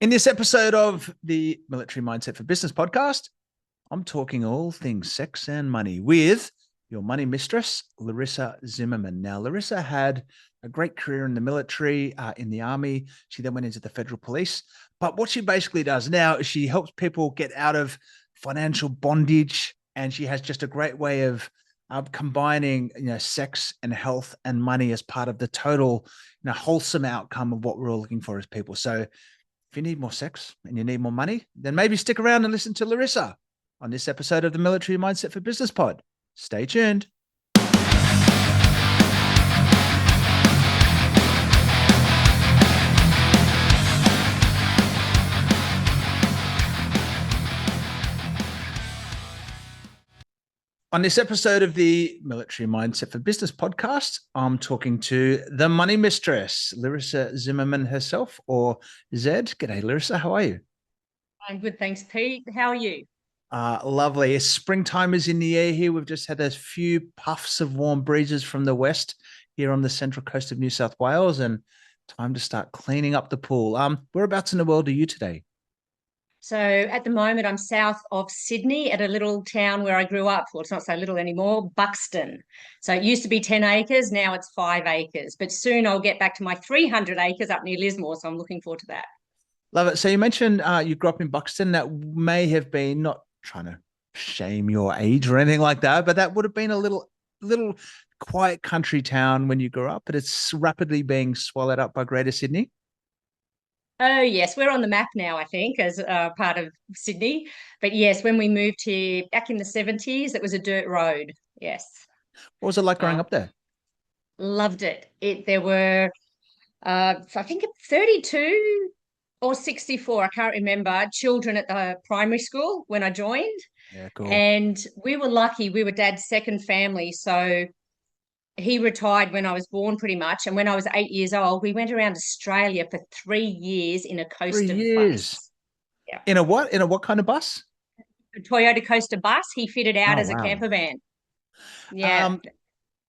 In this episode of the Military Mindset for Business podcast, I'm talking all things sex and money with your money mistress, Larissa Zimmerman. Now, Larissa had a great career in the military, in the army. She then went into the federal police. But what she basically does now is she helps people get out of financial bondage, and she has just a great way of combining, sex and health and money as part of the total, wholesome outcome of what we're all looking for as people. So if you need more sex and you need more money, then maybe stick around and listen to Larissa on this episode of the Military Mindset for Business Pod. Stay tuned. On this episode of the Military Mindset for Business podcast, I'm talking to the money mistress, Larissa Zimmerman herself, or Zed. G'day, Larissa. How are you? I'm good, thanks, Pete. How are you? Lovely. Springtime is in the air here. We've just had a few puffs of warm breezes from the west here on the central coast of New South Wales, and time to start cleaning up the pool. Whereabouts in the world are you today? So at the moment, I'm south of Sydney at a little town where I grew up. Well, it's not so little anymore, Buxton. So it used to be 10 acres. Now it's 5 acres. But soon I'll get back to my 300 acres up near Lismore. So I'm looking forward to that. Love it. So you mentioned you grew up in Buxton. That may have been, not trying to shame your age or anything like that, but that would have been a little quiet country town when you grew up, but it's rapidly being swallowed up by Greater Sydney. Oh, yes. We're on the map now, I think, as part of Sydney. But yes, when we moved here back in the 70s, it was a dirt road. Yes. What was it like growing up there? Loved it. There were, I think, 32 or 64, I can't remember, children at the primary school when I joined. Yeah, cool. And we were lucky. We were Dad's second family. So he retired when I was born pretty much. And when I was 8 years old, we went around Australia for 3 years in a 3 coaster years. bus. Yeah. In a what? In a what kind of bus? A Toyota coaster bus. He fitted out Oh, as a wow. camper van. Yeah.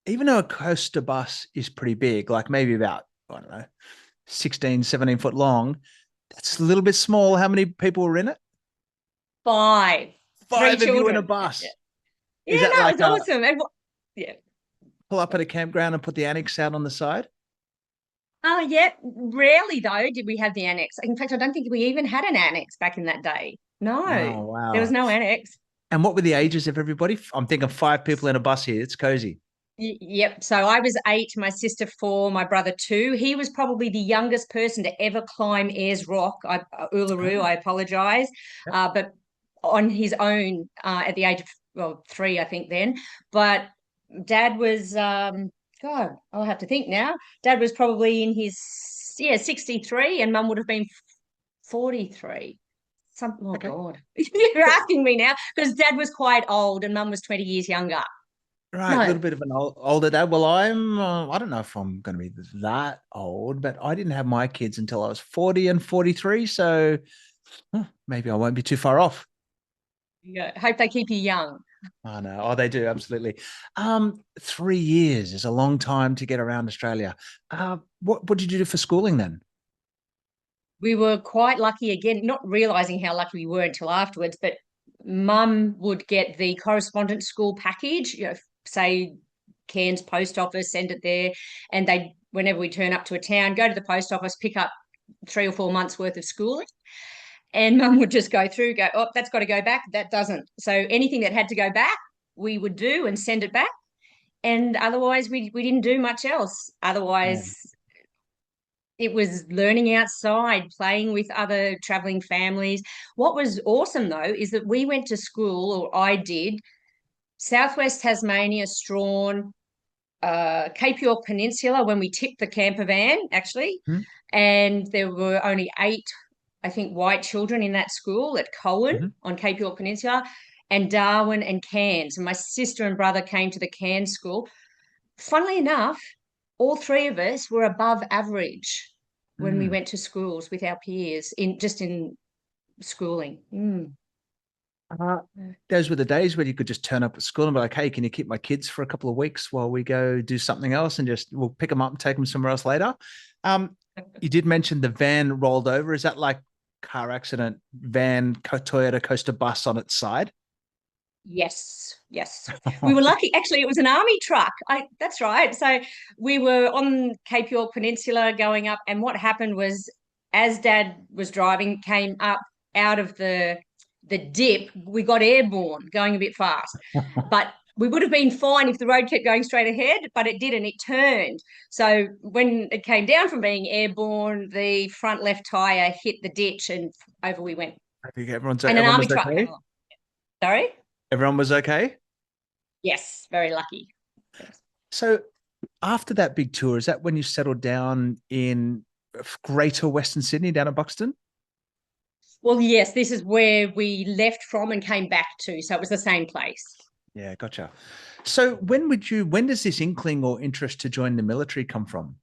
Even though a coaster bus is pretty big, like maybe about, I don't know, 16, 17 foot long, that's a little bit small. How many people were in it? 5. Five Three of you in children. a bus. Yeah, Is that no, like it's awesome. Yeah. pull up at a campground and put the annex out on the side? Oh, yeah. Rarely, though, did we have the annex. In fact, I don't think we even had an annex back in that day. No, Oh, there was wow. no annex. And what were the ages of everybody? I'm thinking 5 people in a bus here. It's cozy. Yep. So I was 8, my sister 4, my brother 2. He was probably the youngest person to ever climb Ayers Rock, Uluru. Oh, I apologize, yep. but on his own at the age of 3, I think then. But Dad was, God, I'll have to think now. Dad was probably in his 63, and Mum would have been 43. Oh Okay. God, you're asking me now because Dad was quite old and Mum was 20 years younger. Right, a little No, bit of an older dad. Well, I don't know if I'm going to be that old, but I didn't have my kids until I was 40 and 43. So maybe I won't be too far off. yeah, hope they keep you young. I know. Oh, they do. Absolutely. 3 years is a long time to get around Australia. What did you do for schooling then? We were quite lucky again, not realizing how lucky we were until afterwards, but Mum would get the correspondence school package, say Cairns post office, send it there, and they, whenever we turn up to a town, go to the post office, pick up 3 or 4 months worth of schooling. And Mum would just go through, go, oh, that's got to go back, that doesn't. So anything that had to go back, we would do and send it back. And otherwise, we didn't do much else. Yeah. Otherwise, it was learning outside, playing with other traveling families. What was awesome, though, is that we went to school, or I did, Southwest Tasmania, Strahan, Cape York Peninsula when we tipped the camper van, actually. Hmm? And there were only 8, I think, white children in that school at Cowan Mm-hmm. on Cape York Peninsula, and Darwin and Cairns. And my sister and brother came to the Cairns school. Funnily enough, all 3 of us were above average when we Mm. went to schools with our peers in schooling. Uh, those were the days where you could just turn up at school and be like, hey, can you keep my kids for a couple of weeks while we go do something else, and just we'll pick them up and take them somewhere else later. You did mention the van rolled over. Is that like car accident van, Toyota coaster bus on its side. Yes, yes. We were lucky. Actually, it was an army truck. That's right. So we were on Cape York Peninsula going up, and what happened was, as Dad was driving, came up out of the dip, we got airborne going a bit fast. But we would have been fine if the road kept going straight ahead, but it didn't. It turned. So when it came down from being airborne, the front left tire hit the ditch and over we went. I think And an everyone army was truck came okay. along. Sorry? Everyone was okay. Yes, very lucky. Yes. So after that big tour, is that when you settled down in Greater Western Sydney, down at Buxton? Well, yes, this is where we left from and came back to. So it was the same place. Yeah, gotcha. So when does this inkling or interest to join the military come from?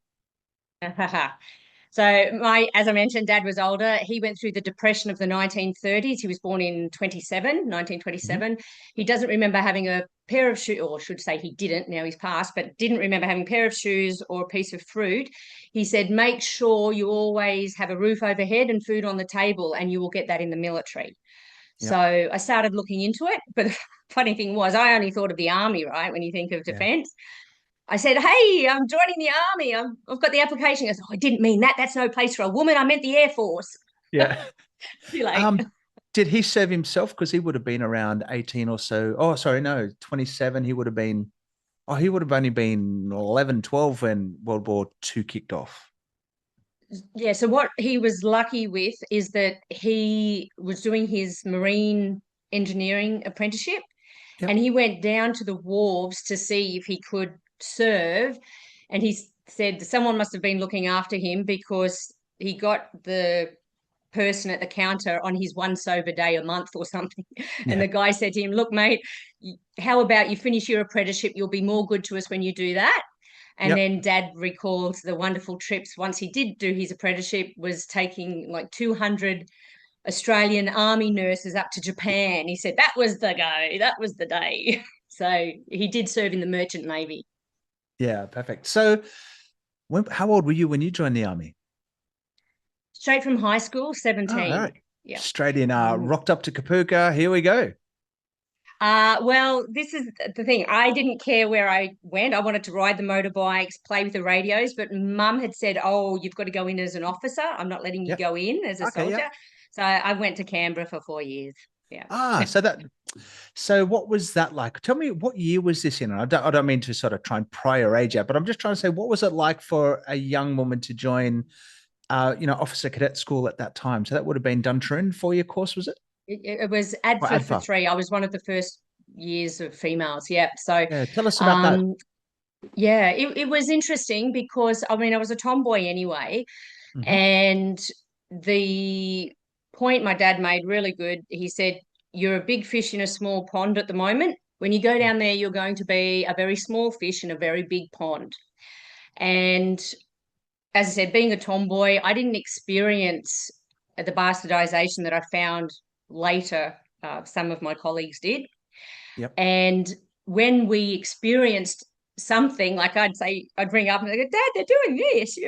So as I mentioned, Dad was older. He went through the depression of the 1930s. He was born in 1927. He doesn't remember having a pair of shoes, or should say he didn't, now he's passed, but didn't remember having a pair of shoes or a piece of fruit. He said, make sure you always have a roof overhead and food on the table, and you will get that in the military. Yeah. So I started looking into it. But the funny thing was, I only thought of the army, right, when you think of Yeah. defence. I said, hey, I'm joining the army. I've got the application. I said, oh, I didn't mean that. That's no place for a woman. I meant the Air Force. Yeah. Too late. Did he serve himself? Because he would have been around 18 or so. Oh, sorry, no, 27. He would have only been 11, 12 when World War II kicked off. Yeah, so what he was lucky with is that he was doing his marine engineering apprenticeship, Yep. and he went down to the wharves to see if he could serve. And he said someone must have been looking after him, because he got the person at the counter on his one sober day a month or something. And Yeah. the guy said to him, look, mate, how about you finish your apprenticeship? You'll be more good to us when you do that. And Yep. then Dad recalled the wonderful trips once he did do his apprenticeship, was taking like 200 Australian army nurses up to Japan. He said that was the go. That was the day. So he did serve in the Merchant Navy. Yeah, perfect. So how old were you when you joined the army? Straight from high school, Oh, all 17. right. Yeah. Straight in, rocked up to Kapuka. Here we go. Well, this is the thing. I didn't care where I went. I wanted to ride the motorbikes, play with the radios, but Mum had said, oh, you've got to go in as an officer. I'm not letting you Yep. go in as a Okay, soldier. yep. So I went to Canberra for 4 years. Yeah. So what was that like? Tell me, what year was this in? And I don't mean to sort of try and pry your age out, but I'm just trying to say, what was it like for a young woman to join, officer cadet school at that time? So that would have been Duntroon 4-year course, was it? It was Or ADFA for ADFA? 3. I was one of the first years of females. Yeah. So, Yeah, tell us about that. um, yeah, it was interesting because, I mean, I was a tomboy anyway. Mhm. And the point my dad made really good. He said, you're a big fish in a small pond at the moment. When you go down there, you're going to be a very small fish in a very big pond. And as I said, being a tomboy, I didn't experience the bastardization that I found later. Some of my colleagues did. Yep. And when we experienced something, like I'd ring up and I'd go, Dad, they're doing this,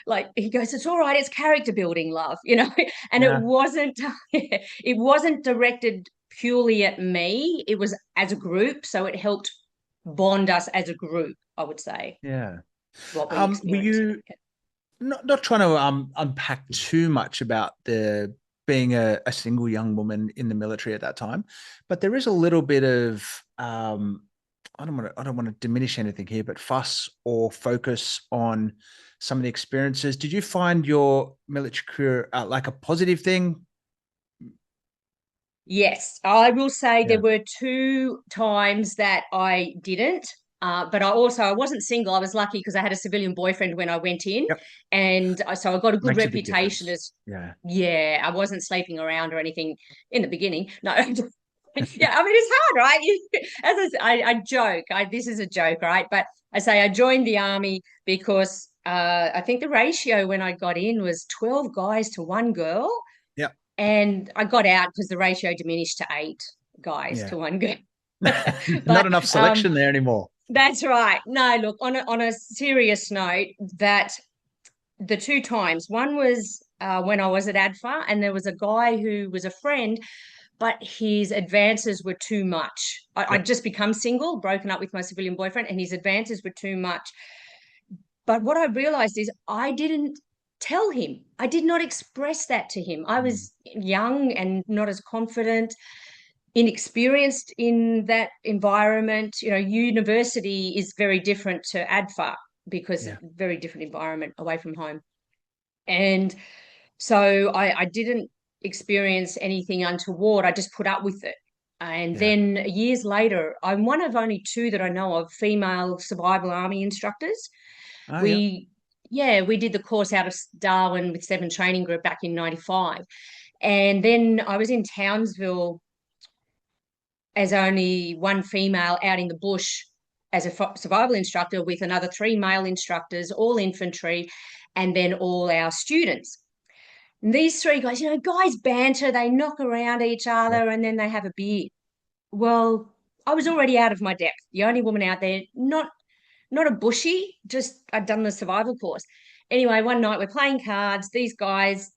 like he goes, it's all right, it's character building, love, and it Yeah. wasn't, it wasn't directed purely at me. It was as a group. So it helped bond us as a group, I would say, Yeah. what we Were experienced. you not trying to unpack too much about the being a single young woman in the military at that time, but there is a little bit of I don't want to diminish anything here, but fuss or focus on some of the experiences. Did you find your military career like a positive thing? Yes, I will say Yeah. there were 2 times that I didn't. But I wasn't single. I was lucky because I had a civilian boyfriend when I went in, Yep. and so I got a good Makes a big reputation difference. as, Yeah. yeah, I wasn't sleeping around or anything in the beginning. No, yeah, I mean it's hard, right? As I joke, this is a joke, right? But I say I joined the army because I think the ratio when I got in was 12 guys to 1 girl. Yep. And I got out because the ratio diminished to 8 guys Yeah. to 1 girl. Not But enough selection there anymore. that's right. No, look, on a serious note, that the 2 times, one was when I was at ADFA, and there was a guy who was a friend, but his advances were too much. I'd Yep. just become single, broken up with my civilian boyfriend, and his advances were too much. But what I realized is I didn't tell him. I did not express that to him. I Mm. was young and not as confident, inexperienced in that environment. You know, university is very different to ADFA because Yeah. very different environment away from home. And so I didn't experience anything untoward. I just put up with it. And Yeah. then years later, I'm one of only two that I know of female survival army instructors. Oh, yeah. We, yeah, we did the course out of Darwin with 7 Training Group back in 95. And then I was in Townsville as only one female out in the bush as a survival instructor with another 3 male instructors, all infantry, and then all our students. And these 3 guys, you know, guys banter, they knock around each Yeah. other, and then they have a beer. Well, I was already out of my depth, the only woman out there, not a bushy, just I'd done the survival course. Anyway, one night we're playing cards. These guys,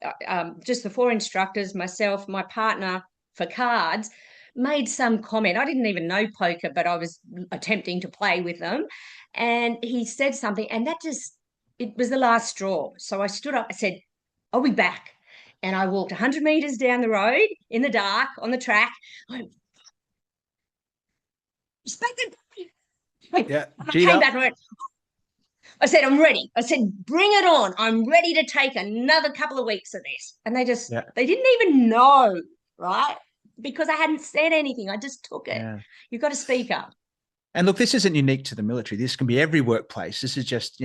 just the 4 instructors, myself, my partner for cards, made some comment. I didn't even know poker, but I was attempting to play with them. And he said something, and it was the last straw. So I stood up, I said, I'll be back. And I walked 100 meters down the road in the dark on the track. I went, respected. Yeah. I G'd came up. back and I went, I said, I'm ready. I said, bring it on. I'm ready to take another couple of weeks of this. And Yeah. they didn't even know, right? Because I hadn't said anything. I just took it. Yeah. You've got to speak up. And look, this isn't unique to the military. This can be every workplace. This is just,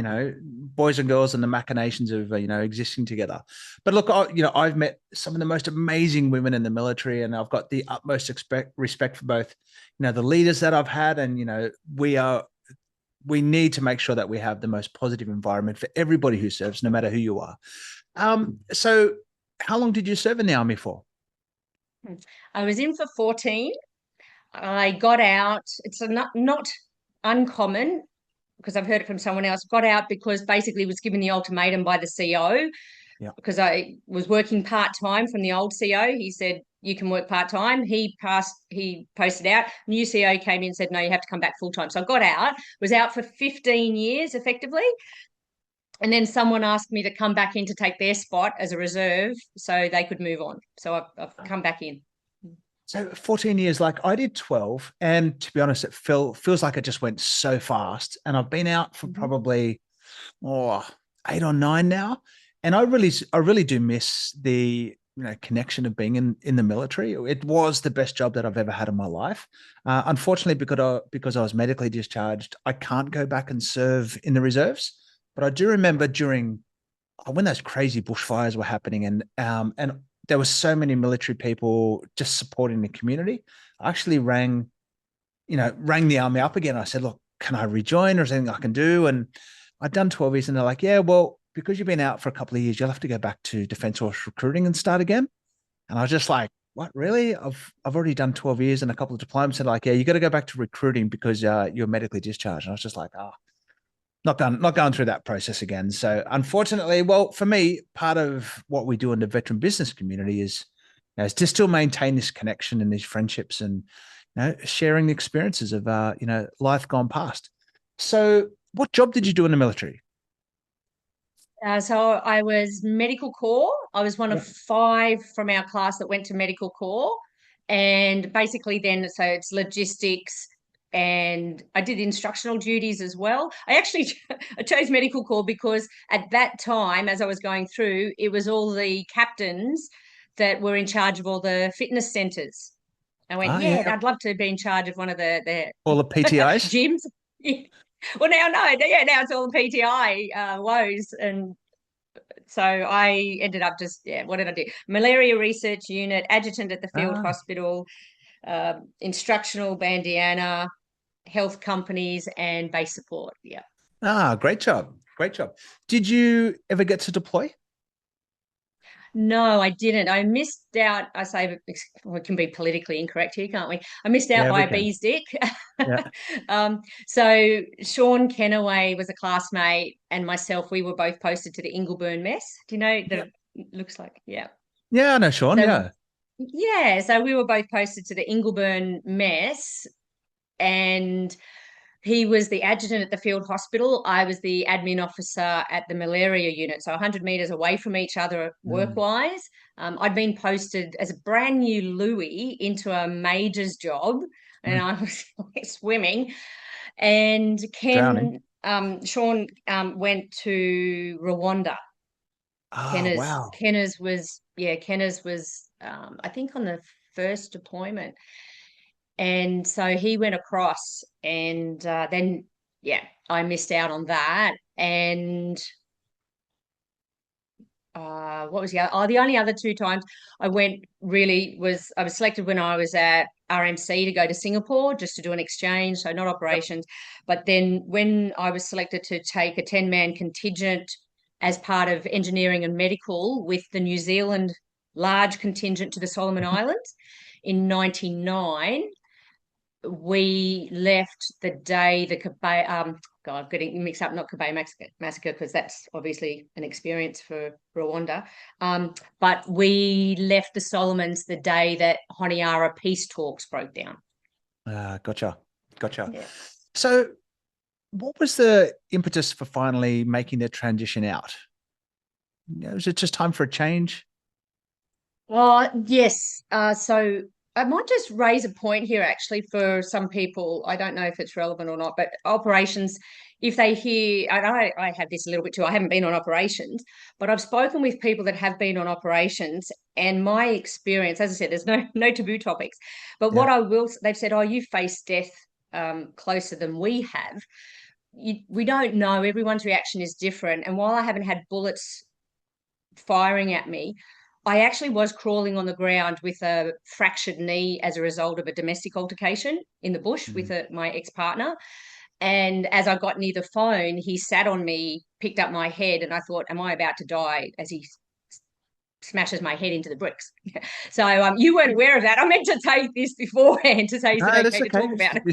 boys and girls and the machinations of, existing together. But look, I've met some of the most amazing women in the military, and I've got the utmost respect for both, the leaders that I've had. And, we need to make sure that we have the most positive environment for everybody who serves, no matter who you are. So how long did you serve in the army for? I was in for 14. I got out. It's not uncommon because I've heard it from someone else. Got out because basically was given the ultimatum by the CO Yeah. because I was working part-time from the old CO. He said, you can work part-time. He posted out. New CO came in and said, no, you have to come back full-time. So I got out, was out for 15 years effectively. And then someone asked me to come back in to take their spot as a reserve so they could move on. So I've come back in. So 14 years, like I did 12. And to be honest, it feels like it just went so fast. And I've been out for probably 8 or 9 now. And I really do miss the connection of being in the military. It was the best job that I've ever had in my life. Unfortunately, because I was medically discharged, I can't go back and serve in the reserves. But I do remember during when those crazy bushfires were happening, and there were so many military people just supporting the community. I actually rang the army up again. I said, look, can I rejoin, or is there anything I can do? And I'd done 12 years, and they're like, yeah, well, because you've been out for a couple of years, you'll have to go back to Defence Force recruiting and start again. And I was just like, what, really? I've already done 12 years and a couple of deployments. And like, yeah, you got to go back to recruiting because you're medically discharged. And I was just like, not going through that process again. So unfortunately, well, for me, part of what we do in the veteran business community is to still maintain this connection and these friendships, and sharing the experiences of life gone past. So what job did you do in the military? So I was medical corps. I was one of 5 from our class that went to medical corps. And basically then, so it's logistics, and I did instructional duties as well. I chose medical corps because at that time, as I was going through, it was all the captains that were in charge of all the fitness centres. I went, yeah, Yeah, I'd love to be in charge of one of the all the PTIs. gyms. Well, now no, yeah, now it's all the PTI woes, and so I ended up what did I do? Malaria research unit, adjutant at the field Ah, hospital, instructional bandiana, health companies, and base support. Yeah. great job. Great job. Did you ever get to deploy? No, I didn't. I missed out. I say we can be politically incorrect here, can't we? I missed out Yeah, by we a can. bee's dick. Yeah. So Sean Kennaway was a classmate, and myself, we were both posted to the Ingleburn mess. Do you know Yeah. looks like, yeah. Yeah, I know Sean. So Yeah. yeah, so we were both posted to the Ingleburn mess, and he was the adjutant at the field hospital. I was the admin officer at the malaria unit, so 100 metres away from each other Mm. work-wise. I'd been posted as a brand new Louis into a major's job, and Mm. I was swimming. And Drowning. Sean went to Rwanda. Oh, wow. Kenners was I think on the first deployment, and so he went across, and then yeah, I missed out on that. And what was the only other two times I went really was I was selected when I was at RMC to go to Singapore just to do an exchange, so not Yep. operations. But then when I was selected to take a 10-man contingent as part of engineering and medical with the New Zealand large contingent to the Solomon Mhm. Islands in 99, we left the day the Kabay, God, getting mixed up, not Kabay massacre, because that's obviously an experience for Rwanda. But we left the Solomons the day that Honiara peace talks broke down. Gotcha. Gotcha. Yeah. So what was the impetus for finally making the transition out? Was it just time for a change? Well, yes. So I might just raise a point here actually for some people. I don't know if it's relevant or not, but operations, if they hear, and I have this a little bit too, I haven't been on operations, but I've spoken with people that have been on operations, and my experience, as I said, there's no taboo topics. But Yeah. what they've said, oh, you face death closer than we have. We don't know. Everyone's reaction is different. And while I haven't had bullets firing at me, I actually was crawling on the ground with a fractured knee as a result of a domestic altercation in the bush with Mm. my ex-partner. And as I got near the phone, he sat on me, picked up my head, and I thought, am I about to die, as he smashes my head into the bricks. So you weren't aware of that. I meant to take this beforehand to say, is it No, that's okay to okay. talk about it?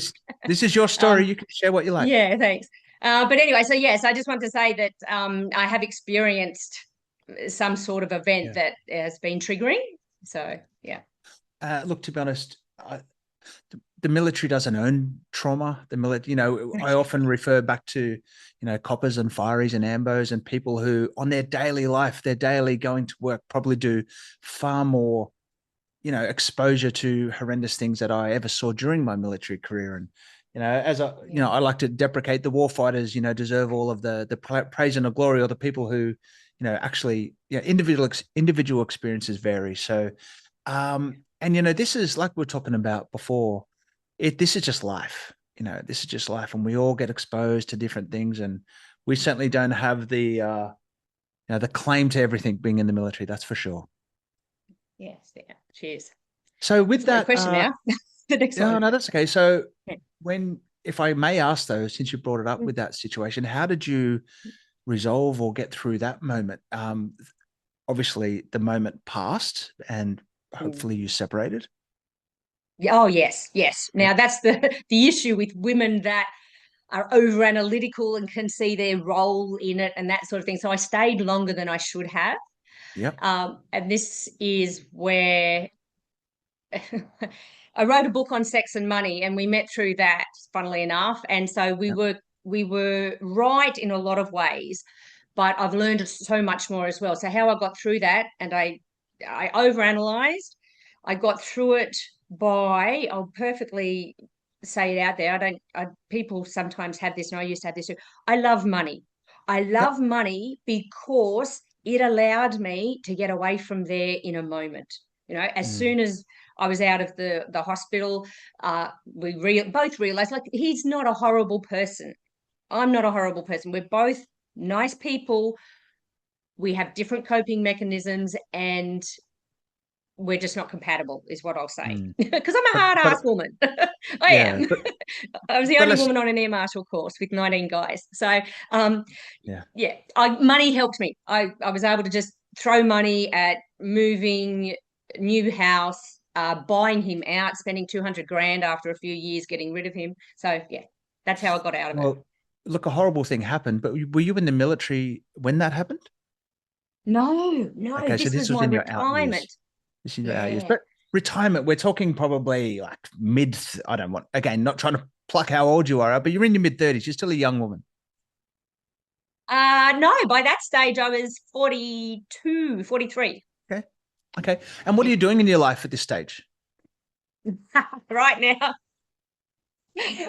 This is your story. Um, You can share what you like. yeah, thanks. But anyway, so yes, I just want to say that I have experienced some sort of event Yeah. that has been triggering. So yeah. Look, to be honest, the military doesn't own trauma. The military, I often refer back to, coppers and fireys and ambos and people who on their daily life, their daily going to work probably do far more, exposure to horrendous things that I ever saw during my military career. And, as I like to deprecate the war fighters, deserve all of the praise and the glory, or the people who, actually, individual experiences vary. So, and this is like we were talking about before. This is just life. This is just life, and we all get exposed to different things, and we certainly don't have the claim to everything being in the military. That's for sure. Yes. Yeah. Cheers. So That's with a great that, question now. The next no, one. no, that's okay. So Yeah. if I may ask though, since you brought it up with that situation, how did you resolve or get through that moment? Obviously the moment passed, and Mm. hopefully you separated. Oh yes, yes. Yeah. Now that's the issue with women that are over analytical and can see their role in it and that sort of thing. So I stayed longer than I should have. Yep. And this is where I wrote a book on sex and money, and we met through that, funnily enough. And so we Yep. were right in a lot of ways, but I've learned so much more as well. So how I got through that, and I overanalyzed. I got through it by, I'll perfectly say it out there. People sometimes have this, and I used to have this too. I love money. I Yep. love money because it allowed me to get away from there in a moment. As Mm. soon as I was out of the hospital, we both realized, like, he's not a horrible person. I'm not a horrible person. We're both nice people. We have different coping mechanisms, and we're just not compatible, is what I'll say. Mm. Because I'm a hard But ass woman. I yeah, am. I was the but only let's woman on an air marshal course with 19 guys. So, um, yeah. yeah, money helped me. I was able to just throw money at moving, new house, buying him out, spending 200 grand after a few years getting rid of him. So, yeah, that's how I got out of it. Well, look, a horrible thing happened, but were you in the military when that happened? No, no, Okay, so this this was was my in your out retirement. years. This is in your out years. Yeah. But retirement, we're talking probably like mid, I don't want, again, not trying to pluck how old you are, but you're in your mid 30s. You're still a young woman. No, by that stage I was 42, 43. Okay. Okay. And what are Yeah. you doing in your life at this stage? Right now,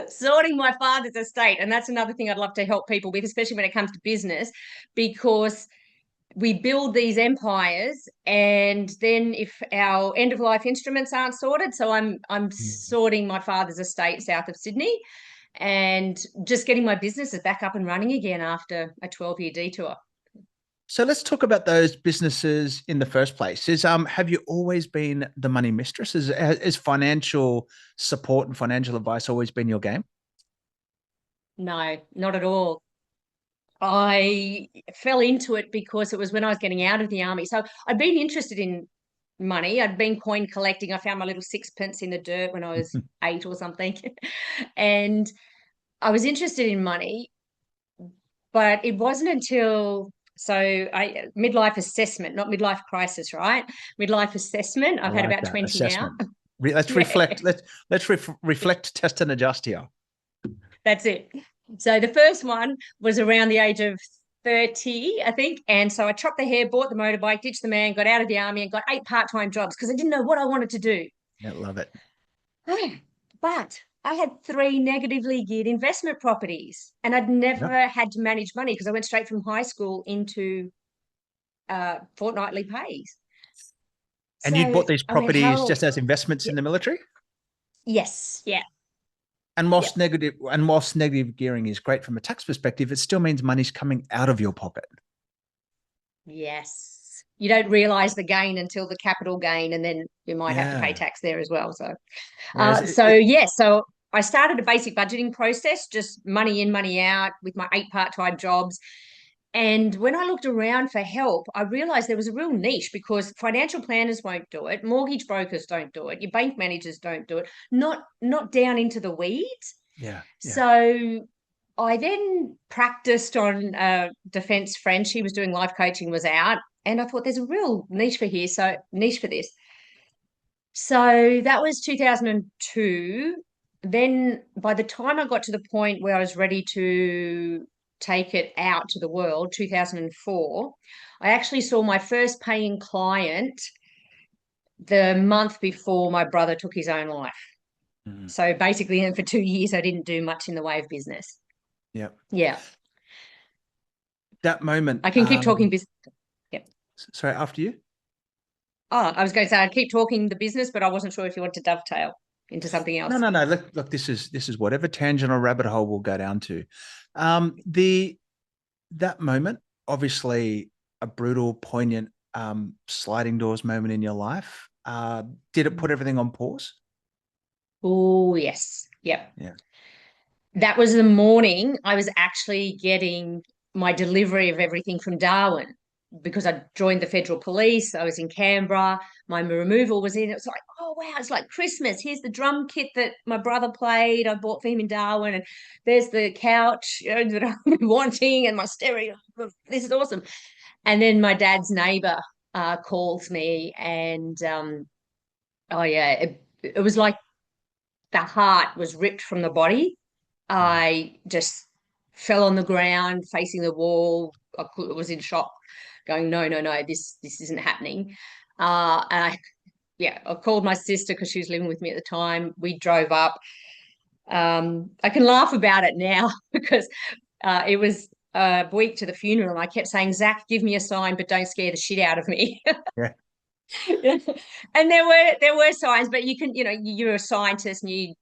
sorting my father's estate. And that's another thing I'd love to help people with, especially when it comes to business, because we build these empires, and then if our end of life instruments aren't sorted, so I'm Mm. sorting my father's estate south of Sydney, and just getting my businesses back up and running again after a 12-year detour. So let's talk about those businesses in the first place. Have you always been the money mistress? Is financial support and financial advice always been your game? No, not at all. I fell into it because it was when I was getting out of the army. So I'd been interested in money. I'd been coin collecting. I found my little sixpence in the dirt when I was 8 or something. And I was interested in money, but it wasn't until midlife assessment, not midlife crisis, right? Midlife assessment. I I've had like about that 20 now. assessment. Let's Yeah, reflect. Reflect, test, and adjust here. that's it. So the first one was around the age of 30, I think. And so I chopped the hair, bought the motorbike, ditched the man, got out of the army, and got 8 part-time jobs because I didn't know what I wanted to do. Yeah, love it. But I had 3 negatively geared investment properties, and I'd Yep. never had to manage money because I went straight from high school into fortnightly pays. And you'd So bought these I went, properties Harold, just as investments yeah, in the military? yes, yeah, And yeah, whilst negative gearing is great from a tax perspective, it still means money's coming out of your pocket. yes. You don't realize the gain until the capital gain, and then you might have to pay Yeah. tax there as well. So, Whereas so I started a basic budgeting process, just money in, money out, with my 8 part-time jobs. And when I looked around for help, I realized there was a real niche because financial planners won't do it, mortgage brokers don't do it, your bank managers don't do it, not down into the weeds. yeah, yeah. So I then practiced on a defense friend. She was doing life coaching, was out, and I thought there's a real niche for this. So that was 2002. Then by the time I got to the point where I was ready to take it out to the world, 2004, I actually saw my first paying client the month before my brother took his own life. Mhm. So basically, and for 2 years, I didn't do much in the way of business. Yeah. Yeah. That moment, I can keep talking business. Yeah. sorry, after you? Oh, I was going to say I'd keep talking the business, but I wasn't sure if you want to dovetail into something No, else. no, no. Look, this is whatever tangent or rabbit hole we'll go down to. The that moment, obviously a brutal, poignant, sliding doors moment in your life. Did it put everything on pause? Oh, yes. Yep. Yeah. That was the morning I was actually getting my delivery of everything from Darwin because I joined the federal police. I was in Canberra. My removal was in. It was like, oh, wow, it's like Christmas. Here's the drum kit that my brother played. I bought for him in Darwin. And there's the couch, that I've been wanting, and my stereo. This is awesome. And then my dad's neighbor calls me, and oh, yeah, it was like the heart was ripped from the body. Mm. I just fell on the ground facing the wall. Was in shock, going, no, no, no, this isn't happening. And I called my sister because she was living with me at the time. We drove up. I can laugh about it now because it was a week to the funeral, and I kept saying, Zach, give me a sign, but don't scare the shit out of me. Yeah. And there were signs, but you're a scientist and you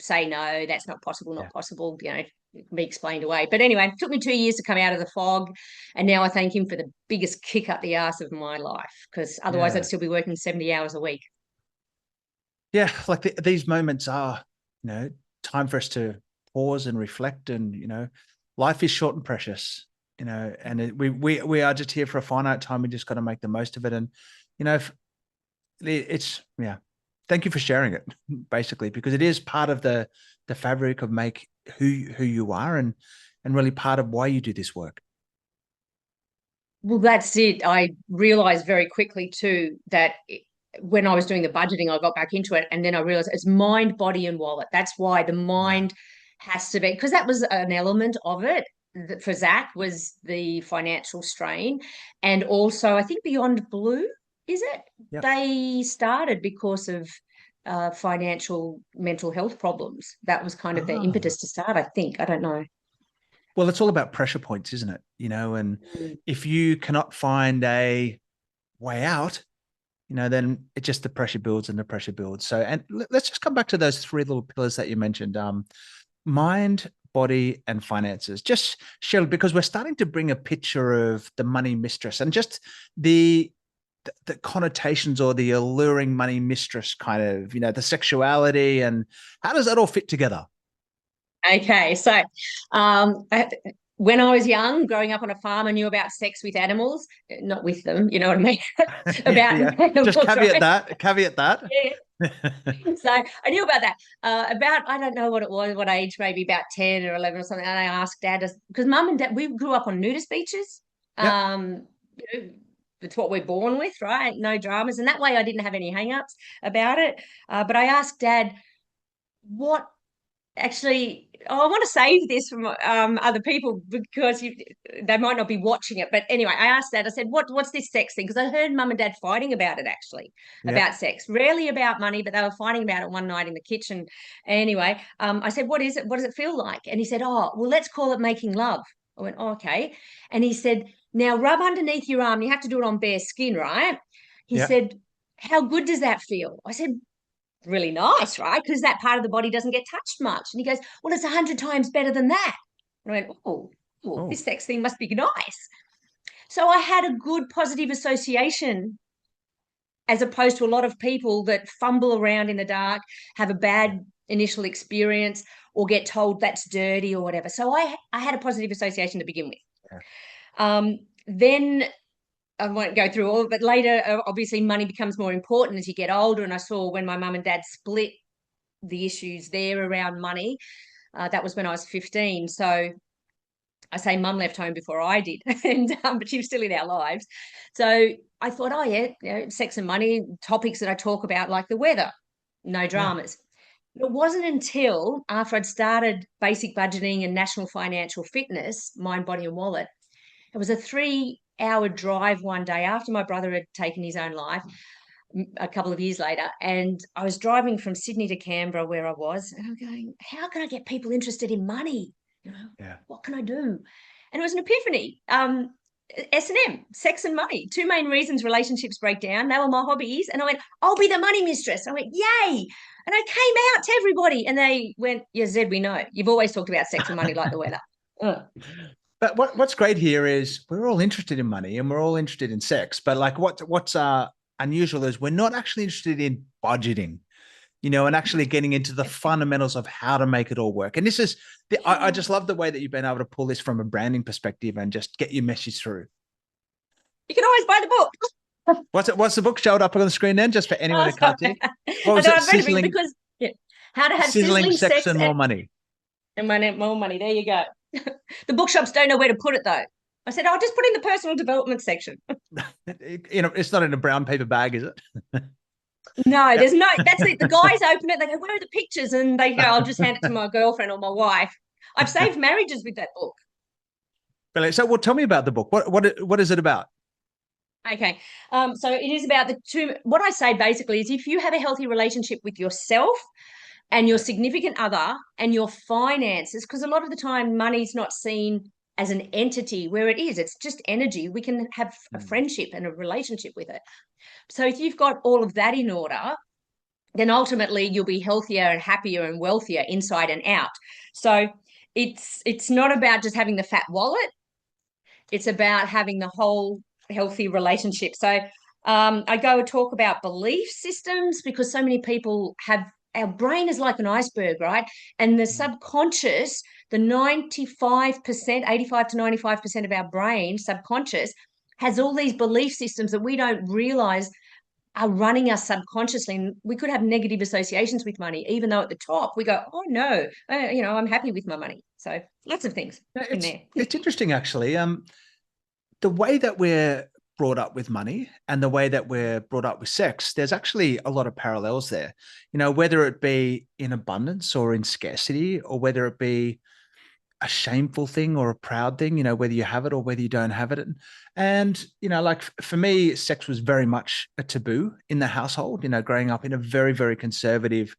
say no, that's not possible, Yeah. not possible. It can be explained away. But anyway, it took me 2 years to come out of the fog, and now I thank him for the biggest kick up the ass of my life, because otherwise I'd Yeah. still be working 70 hours a week. Yeah. Like these moments are, time for us to pause and reflect. And life is short and precious. And we are just here for a finite time. We just got to make the most of it. And if it's yeah. Thank you for sharing it, basically, because it is part of the fabric of make who you are, and really part of why you do this work. Well, that's it. I realized very quickly too that when I was doing the budgeting, I got back into it, and then I realized it's mind, body, and wallet. That's why the Yeah. mind has to be, because that was an element of it that for Zach was the financial strain, and also I think Beyond Blue, is it? Yep. They started because of financial mental health problems. That was kind of the Ah. impetus to start. I think, I don't know. Well, it's all about pressure points, isn't it? And Mm. if you cannot find a way out, then it just the pressure builds and the pressure builds. So, and let's just come back to those three little pillars that you mentioned: mind, body, and finances. Just Shell, because we're starting to bring a picture of the money mistress and just the connotations or the alluring money mistress kind of, the sexuality, and how does that all fit together? Okay, so when I was young, growing up on a farm, I knew about sex with animals, not with them, you know what I mean? Yeah, About yeah. Just animals, caveat right? that. Caveat that. Yeah. So I knew about that. About, I don't know what it was, what age, maybe about 10 or 11 or something. And I asked Dad, because Mum and Dad, we grew up on nudist beaches. Yep. You know, it's what we're born with, right? No dramas. And that way I didn't have any hang-ups about it. But I asked Dad, what actually, I want to save this from other people because they might not be watching it. But anyway, I asked Dad, I said, what's this sex thing? Because I heard Mum and Dad fighting about it, actually, Yep. about sex. Rarely about money, but they were fighting about it one night in the kitchen. Anyway, I said, what is it? What does it feel like? And he said, oh, well, let's call it making love. I went, oh, okay. And he said, now rub underneath your arm. You have to do it on bare skin, right? He Yep. said, how good does that feel? I said, really nice, right? Because that part of the body doesn't get touched much. And he goes, well, it's 100 times better than that. And I went, oh, Oh, this sex thing must be nice. So I had a good positive association as opposed to a lot of people that fumble around in the dark, have a yeah. bad initial experience, or get told that's dirty or whatever. So I had a positive association to begin with. Yeah. Then I won't go through all of it, but later, obviously, money becomes more important as you get older. And I saw when my mum and dad split, the issues there around money. That was when I was 15. So I say mum left home before I did, and but she was still in our lives. So I thought, oh yeah, sex and money, topics that I talk about, like the weather, no Yeah. dramas. It wasn't until after I'd started basic budgeting and national financial fitness, mind, body, and wallet. It was a 3-hour drive one day after my brother had taken his own life a couple of years later, and I was driving from Sydney to Canberra where I was, and I'm going, how can I get people interested in money? Yeah. What can I do? And it was an epiphany. S&M, sex and money, two main reasons relationships break down. They were my hobbies. And I went, I'll be the money mistress. I went, yay. And I came out to everybody, and they went, yeah, Zed, we know. You've always talked about sex and money like the weather. But what's great here is we're all interested in money and we're all interested in sex. But like what's unusual is we're not actually interested in budgeting, and actually getting into the fundamentals of how to make it all work. And this is I Yeah. just love the way that you've been able to pull this from a branding perspective and just get your message through. You can always buy the book. What's the book showed up on the screen then, just for anyone Oh, who can't see? sorry. What I was know it? I've read it Sizzling, because, yeah, how to have sizzling sizzling sex sex and more money. and more money. There you go. The bookshops don't know where to put it though. I said, I'll just put in the personal development section. It's not in a brown paper bag, is it? No, Yeah. there's no, that's it. The guys open it, they go, where are the pictures? And they go, I'll just hand it to my girlfriend or my wife. I've saved marriages with that book. Brilliant. So, well, tell me about the book. What is it about? Okay. So it is about the two. What I say basically is if you have a healthy relationship with yourself and your significant other and your finances, because a lot of the time money's not seen as an entity where it is, it's just energy. We can have a Mm. friendship and a relationship with it. So if you've got all of that in order, then ultimately you'll be healthier and happier and wealthier inside and out. So it's not about just having the fat wallet. It's about having the whole healthy relationship. So I go and talk about belief systems because so many people have, our brain is like an iceberg, right? And the Mm. subconscious, the 95%, 85 to 95% of our brain, subconscious, has all these belief systems that we don't realize are running us subconsciously. And we could have negative associations with money, even though at the top we go, oh no, I'm happy with my money. So lots of things Yeah, in it's there. it's interesting actually. the way that we're brought up with money and the way that we're brought up with sex, there's actually a lot of parallels there. Whether it be in abundance or in scarcity, or whether it be a shameful thing or a proud thing, whether you have it or whether you don't have it. And like for me, sex was very much a taboo in the household, growing up in a very, very conservative,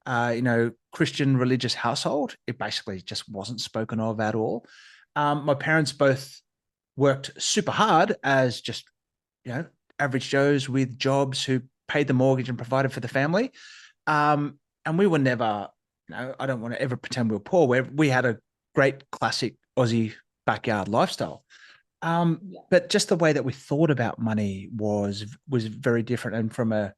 Christian religious household. It basically just wasn't spoken of at all. My parents both worked super hard as just, average Joes with jobs who paid the mortgage and provided for the family. And we were never, I don't want to ever pretend we were poor. We had a great classic Aussie backyard lifestyle. But just the way that we thought about money was very different. And from a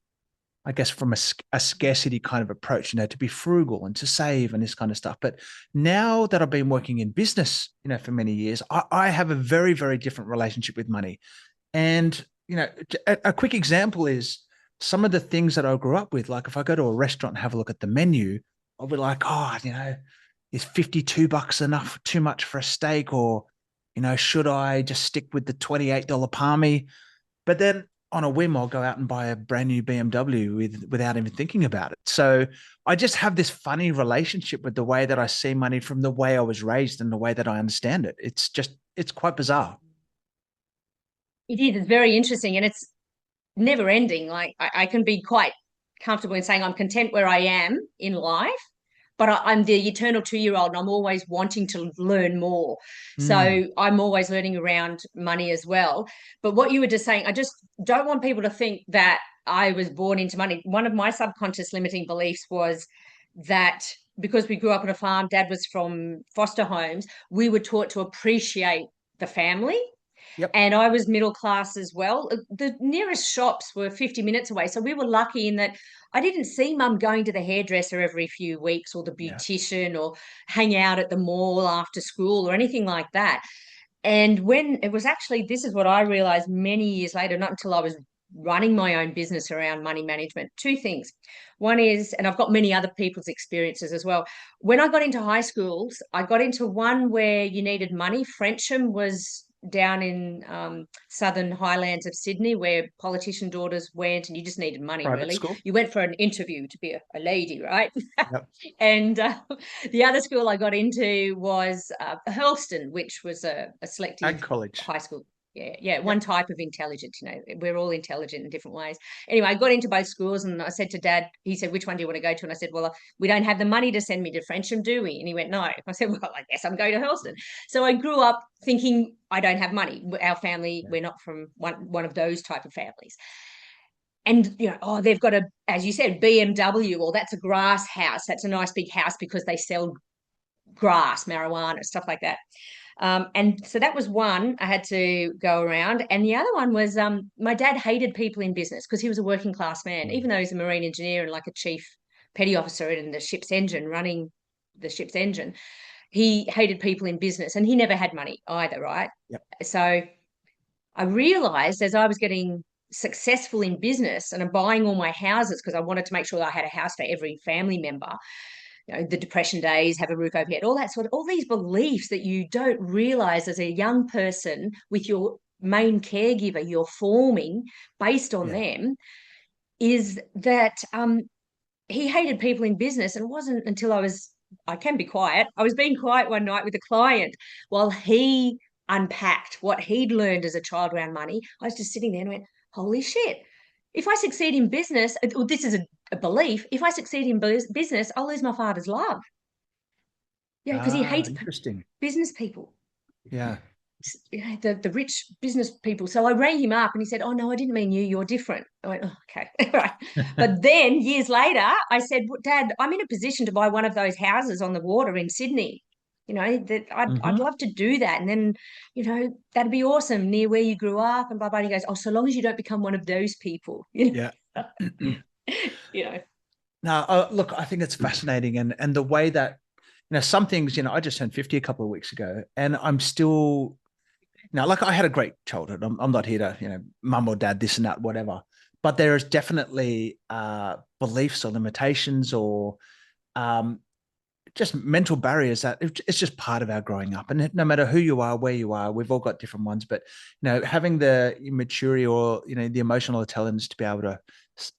scarcity kind of approach, to be frugal and to save and this kind of stuff. But now that I've been working in business, for many years, I have a very, very different relationship with money. And, a quick example is some of the things that I grew up with. Like if I go to a restaurant and have a look at the menu, I'll be like, oh, is $52 enough, too much for a steak? Or, should I just stick with the $28 palmy? But then on a whim, I'll go out and buy a brand new BMW without even thinking about it. So I just have this funny relationship with the way that I see money from the way I was raised and the way that I understand it. It's quite bizarre. It is. It's very interesting, and it's never ending. Like I can be quite comfortable in saying I'm content where I am in life, but I'm the eternal 2-year-old, and I'm always wanting to learn more. So I'm always learning around money as well. But what you were just saying, I just don't want people to think that I was born into money. One of my subconscious limiting beliefs was that because we grew up on a farm, Dad was from foster homes, we were taught to appreciate the family. Yep. And I was middle class as well. The nearest shops were 50 minutes away. So we were lucky in that I didn't see Mum going to the hairdresser every few weeks, or the beautician, or hang out at the mall after school or anything like that. And when it was actually, this is what I realized many years later, not until I was running my own business around money management. Two things. One is, and I've got many other people's experiences as well. When I got into high schools, I got into one where you needed money. Frensham was down in southern highlands of Sydney, where politician daughters went, and you just needed money. Private really school. You went for an interview to be a lady, right? Yep. And the other school I got into was Hurlston, which was a selective Ag college. high school. Yeah, one type of intelligence. We're all intelligent in different ways. Anyway, I got into both schools, and I said to Dad, he said, which one do you want to go to? And I said, well, we don't have the money to send me to Frensham, do we? And he went, no. I said, well, I guess I'm going to Hurlston. So I grew up thinking I don't have money. Our family, we're not from one of those type of families. And, they've got as you said, BMW, or that's a grass house. That's a nice big house because they sell grass, marijuana, stuff like that. And so that was one I had to go around. And the other one was my dad hated people in business because he was a working class man, even though he's a marine engineer and like a chief petty officer in the ship's engine, running the ship's engine. He hated people in business, and he never had money either, right? Yep. So I realized as I was getting successful in business and I'm buying all my houses because I wanted to make sure that I had a house for every family member, the depression days, have a roof over your head, all these beliefs that you don't realize as a young person with your main caregiver you're forming based on them, is that he hated people in business. And it wasn't until I can be quiet. I was being quiet one night with a client while he unpacked what he'd learned as a child around money. I was just sitting there and went, holy shit. If I succeed in business, this is a belief, if I succeed in business, I'll lose my father's love. Yeah, because he hates business people. Yeah. The rich business people. So I rang him up and he said, oh, no, I didn't mean you. You're different. I went, oh, okay. Right. But then years later, I said, Dad, I'm in a position to buy one of those houses on the water in Sydney. That I'd love to do that. And then, that'd be awesome near where you grew up and blah, blah. And he goes, oh, so long as you don't become one of those people. Yeah. Now, look, I think it's fascinating. And the way that, some things, I just turned 50 a couple of weeks ago, and I'm still, like I had a great childhood. I'm not here to, mum or dad, this and that, whatever. But there is definitely beliefs or limitations or just mental barriers that it's just part of our growing up. And no matter who you are, where you are, we've all got different ones. But having the maturity or the emotional intelligence to be able to,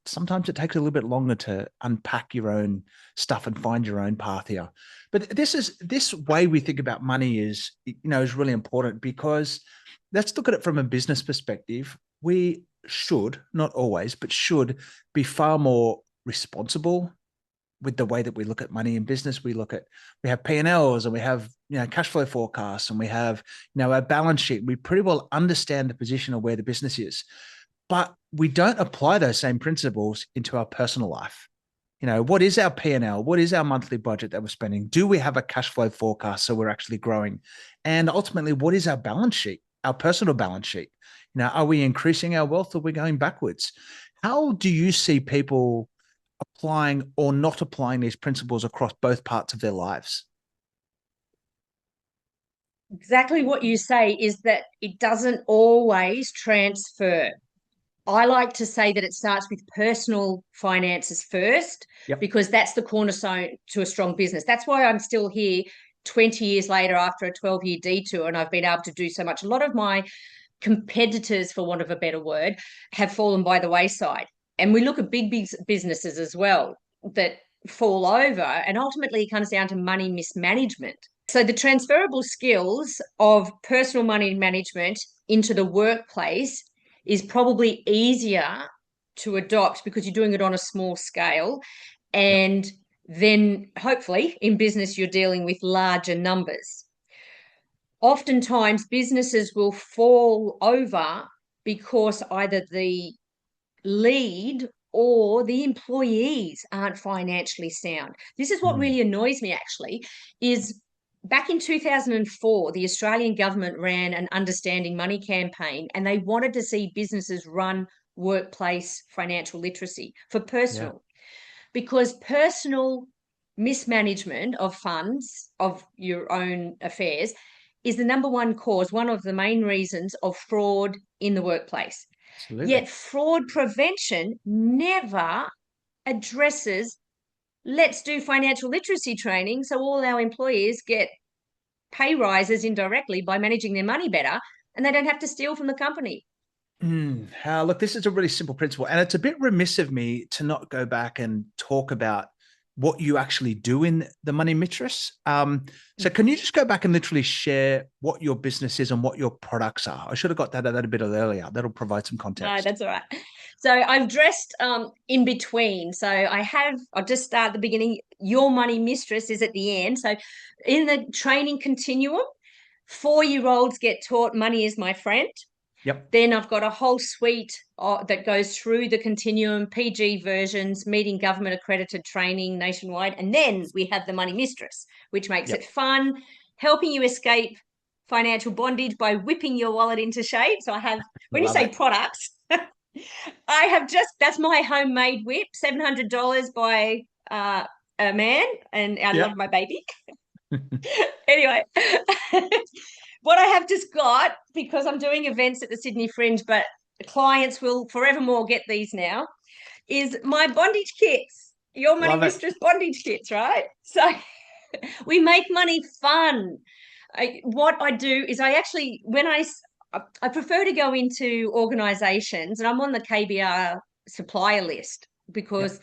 sometimes it takes a little bit longer to unpack your own stuff and find your own path here. But this way we think about money is really important, because let's look at it from a business perspective. We should, not always, but should be far more responsible with the way that we look at money in business. We have P&Ls, and we have cash flow forecasts, and we have our balance sheet. We pretty well understand the position of where the business is, but we don't apply those same principles into our personal life. What is our P&L? What is our monthly budget that we're spending? Do we have a cash flow forecast so we're actually growing? And ultimately, what is our balance sheet, our personal balance sheet? Are we increasing our wealth, or are we going backwards? How do you see people applying or not applying these principles across both parts of their lives? Exactly what you say is that it doesn't always transfer. I like to say that it starts with personal finances first, Yep. because that's the cornerstone to a strong business. That's why I'm still here 20 years later after a 12-year detour, and I've been able to do so much. A lot of my competitors, for want of a better word, have fallen by the wayside. And we look at big businesses as well that fall over, and ultimately it comes down to money mismanagement. So the transferable skills of personal money management into the workplace is probably easier to adopt because you're doing it on a small scale. Yep. And then hopefully in business, you're dealing with larger numbers. Oftentimes businesses will fall over because either the lead or the employees aren't financially sound. This is what really annoys me, actually, is back in 2004, the Australian government ran an Understanding Money campaign, and they wanted to see businesses run workplace financial literacy for Yeah. personal, because personal mismanagement of funds, of your own affairs, is the number one cause, one of the main reasons of fraud in the workplace. Absolutely. Yet fraud prevention never addresses, let's do financial literacy training so all our employees get pay rises indirectly by managing their money better, and they don't have to steal from the company. Look, this is a really simple principle, and it's a bit remiss of me to not go back and talk about what you actually do in the Money Mistress. So can you just go back and literally share what your business is and what your products are? I should have got that a bit earlier. That'll provide some No, context. that's all right. So I've dressed in between. So I'll just start at the beginning. Your Money Mistress is at the end. So in the training continuum, 4-year-olds get taught money is my friend. Yep. Then I've got a whole suite that goes through the continuum, PG versions, meeting government accredited training nationwide. And then we have the Money Mistress, which makes Yep. it fun, helping you escape financial bondage by whipping your wallet into shape. So I have, when you Love say it. products, that's my homemade whip, $700 by a man, and I love Yep. my baby. Anyway, what I have just got, because I'm doing events at the Sydney Fringe, but clients will forevermore get these now, is my bondage kits, Your Money Love it. Mistress bondage kits, right? So we make money fun. What I do is I prefer to go into organizations, and I'm on the KBR supplier list because Yep.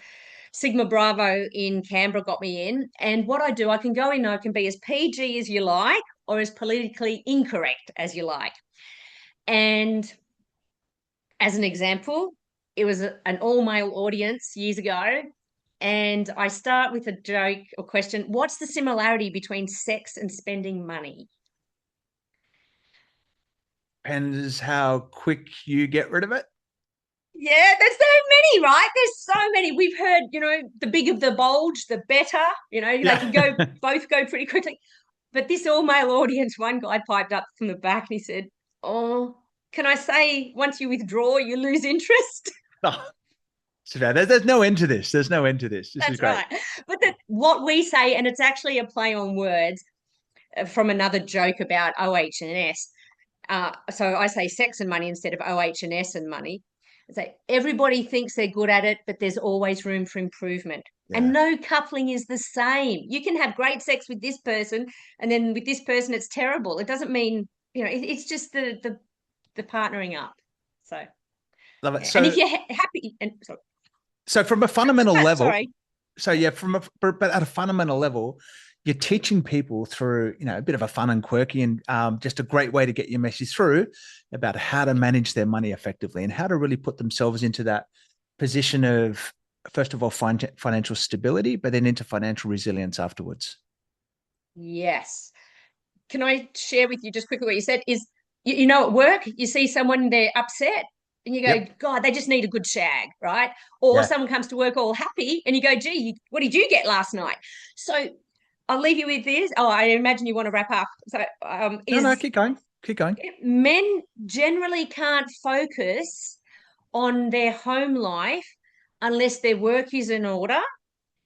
Sigma Bravo in Canberra got me in. And what I do, I can go in, I can be as PG as you like or as politically incorrect as you like. And as an example, it was an all-male audience years ago. And I start with a joke or question: what's the similarity between sex and spending money? Depends how quick you get rid of it. Yeah, there's so many, right? There's so many. We've heard, the bigger the bulge, the better. They Yeah. can both go pretty quickly. But this all-male audience, one guy piped up from the back and he said, "Oh, can I say once you withdraw, you lose interest?" Oh, so there's no end to this. There's no end to this. This is That's great. right. But what we say, and it's actually a play on words from another joke about OH and S. So I say sex and money instead of OH and S and money. So everybody thinks they're good at it, but there's always room for improvement. And Yeah. no coupling is the same. You can have great sex with this person, and then with this person, it's terrible. It doesn't mean, it's just the partnering up. So, Love it. yeah. And if So, you're happy, and sorry, so from a fundamental level, sorry, so yeah, but at a fundamental level, you're teaching people through, a bit of a fun and quirky and just a great way to get your message through about how to manage their money effectively and how to really put themselves into that position of, first of all, financial stability, but then into financial resilience afterwards. yes. Can I share with you just quickly what you said is, at work, you see someone, they're upset, and you go, Yep. God, they just need a good shag, right? Or Yeah. someone comes to work all happy, and you go, gee, what did you get last night? So I'll leave you with this. Oh, I imagine you want to wrap up. So No, is keep going. Keep going. men generally can't focus on their home life unless their work is in order.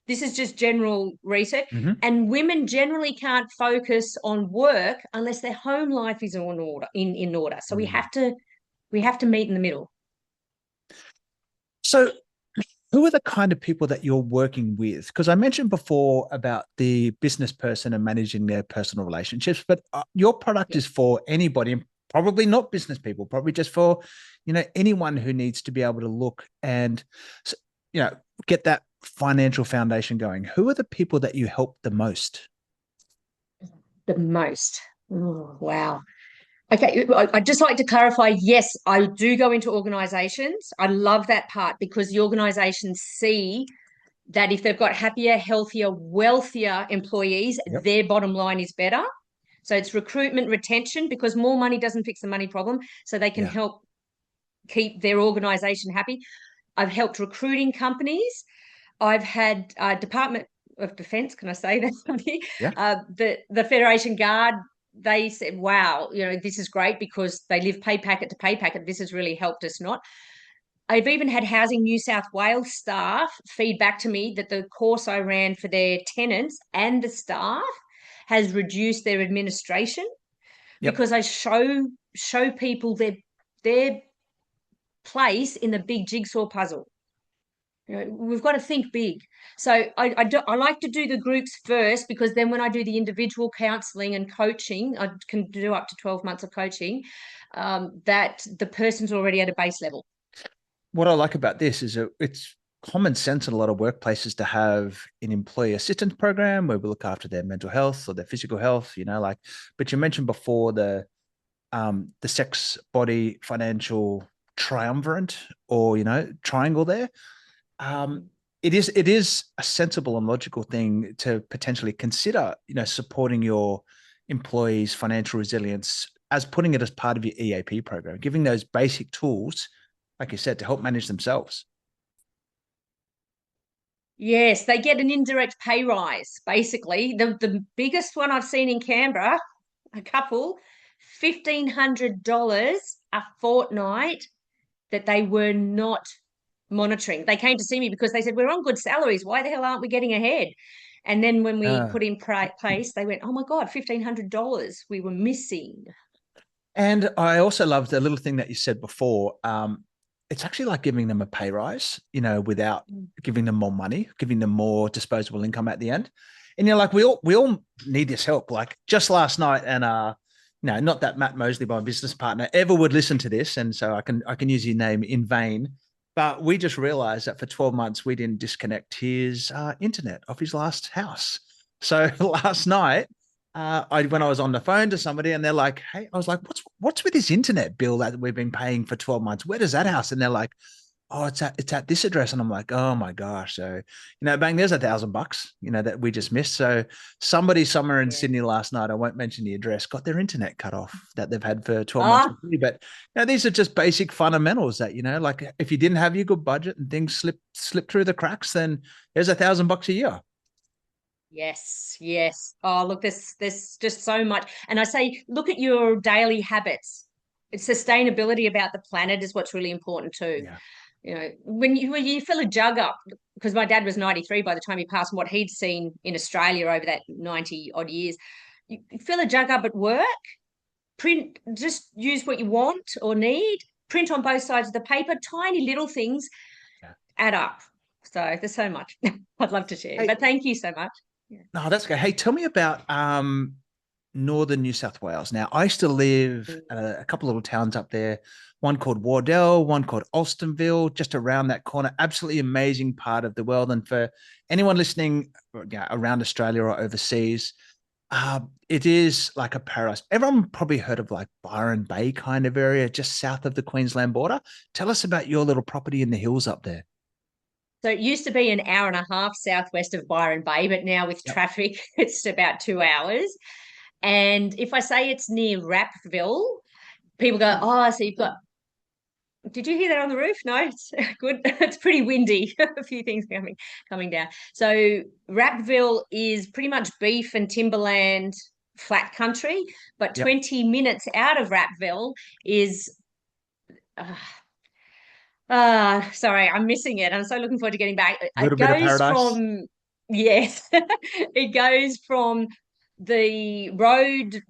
This is just general research. Mm-hmm. And women generally can't focus on work unless their home life is on order in order. So we have to meet in the middle. So, who are the kind of people that you're working with? Because I mentioned before about the business person and managing their personal relationships, but your product Yeah. is for anybody, probably not business people, probably just for, anyone who needs to be able to look and, get that financial foundation going. Who are the people that you help the most? The most. Oh, wow. Okay, I'd just like to clarify, yes, I do go into organizations. I love that part because the organizations see that if they've got happier, healthier, wealthier employees, Yep. their bottom line is better. So it's recruitment retention because more money doesn't fix the money problem. So they can Yeah. help keep their organization happy. I've helped recruiting companies. I've had Department of Defense, can I say that? Yeah. The Federation Guard, they said, wow, this is great because they live pay packet to pay packet. This has really helped us not. I've even had Housing New South Wales staff feed back to me that the course I ran for their tenants and the staff has reduced their administration Yep. because I show people their place in the big jigsaw puzzle. We've got to think big. So I like to do the groups first because then when I do the individual counselling and coaching, I can do up to 12 months of coaching, that the person's already at a base level. What I like about this is it's common sense in a lot of workplaces to have an employee assistance program where we look after their mental health or their physical health, but you mentioned before the sex body financial triumvirate or, triangle there. It is a sensible and logical thing to potentially consider, supporting your employees' financial resilience as putting it as part of your EAP program, giving those basic tools, like you said, to help manage themselves. Yes, they get an indirect pay rise, basically. The biggest one I've seen in Canberra, a couple, $1,500 a fortnight that they were not monitoring. They came to see me because they said, we're on good salaries. Why the hell aren't we getting ahead? And then when we Uh, put in place, they went, oh my God, $1,500 we were missing. and I also loved the little thing that you said before. It's actually like giving them a pay rise, without giving them more money, giving them more disposable income at the end. And you're like, we all need this help. Like just last night, and no, not that Matt Mosley, my business partner, ever would listen to this, and so I can use your name in vain. But we just realized that for 12 months we didn't disconnect his internet off his last house. So last night, when I was on the phone to somebody, and they're like, "Hey," I was like, "What's with this internet bill that we've been paying for 12 months? Where does that house?" And they're like, "Oh, it's at this address." And I'm like, "Oh my gosh!" So bang, there's $1,000, that we just missed. So somebody somewhere in Yeah. Sydney last night, I won't mention the address, got their internet cut off that they've had for 12 months. Ah, But these are just basic fundamentals that like if you didn't have your good budget and things slip through the cracks, then there's $1,000 a year. yes, yes. Oh, look, there's just so much. And I say, look at your daily habits. It's sustainability about the planet is what's really important too. Yeah. When you fill a jug up, because my dad was 93 by the time he passed, and what he'd seen in Australia over that 90 odd years, you fill a jug up at work, just use what you want or need, print on both sides of the paper, tiny little things add up. So there's so much I'd love to share, Hey, but thank you so much. Yeah. no, that's okay. Hey, tell me about northern New South Wales. Now, I used to live a couple of little towns up there, one called Wardell, one called Alstonville, just around that corner. Absolutely amazing part of the world. And for anyone listening around Australia or overseas, it is like a paradise. Everyone probably heard of like Byron Bay kind of area, just south of the Queensland border. Tell us about your little property in the hills up there. So it used to be an hour and a half southwest of Byron Bay, but now with Yep. traffic, it's about 2 hours. And if I say it's near Rappville, people go, "Oh, so you've got." Did you hear that on the roof? No, it's good. It's pretty windy. A few things coming down. So Rappville is pretty much beef and timberland flat country, but Yep. 20 minutes out of Rappville is uh, sorry, I'm missing it. I'm so looking forward to getting back. A It little bit of goes paradise. from, yes, it goes from the road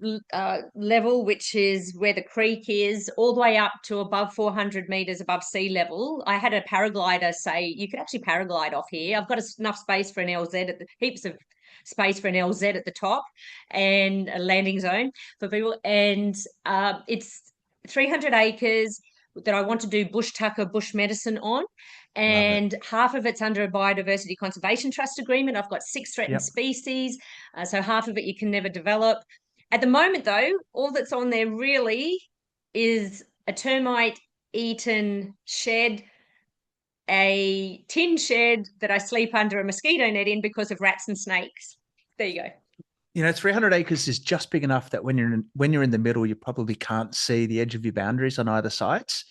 level, which is where the creek is, all the way up to above 400 meters above sea level. I had a paraglider say you could actually paraglide off here. I've got enough space for an LZ heaps of space for an LZ at the top and a landing zone for people. And it's 300 acres that I want to do bush tucker, bush medicine on. Love it. And half of it's under a biodiversity conservation trust agreement. I've got 6 threatened Yep. species. So half of it you can never develop. At the moment, though, all that's on there really is a termite eaten shed, a tin shed that I sleep under a mosquito net in because of rats and snakes. There you go. 300 acres is just big enough that when you're in the middle, you probably can't see the edge of your boundaries on either sides.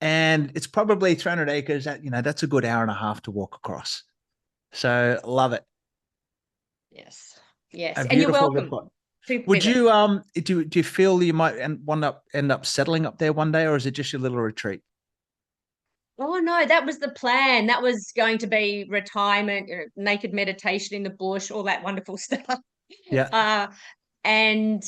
And it's probably 300 acres that, that's a good hour and a half to walk across. So love it. Yes. Yes. A And you're beautiful little welcome spot. to Would visit. you do you feel you might end up settling up there one day, or is it just your little retreat? Oh no, that was the plan. That was going to be retirement, naked meditation in the bush, all that wonderful stuff. Yeah. Uh, and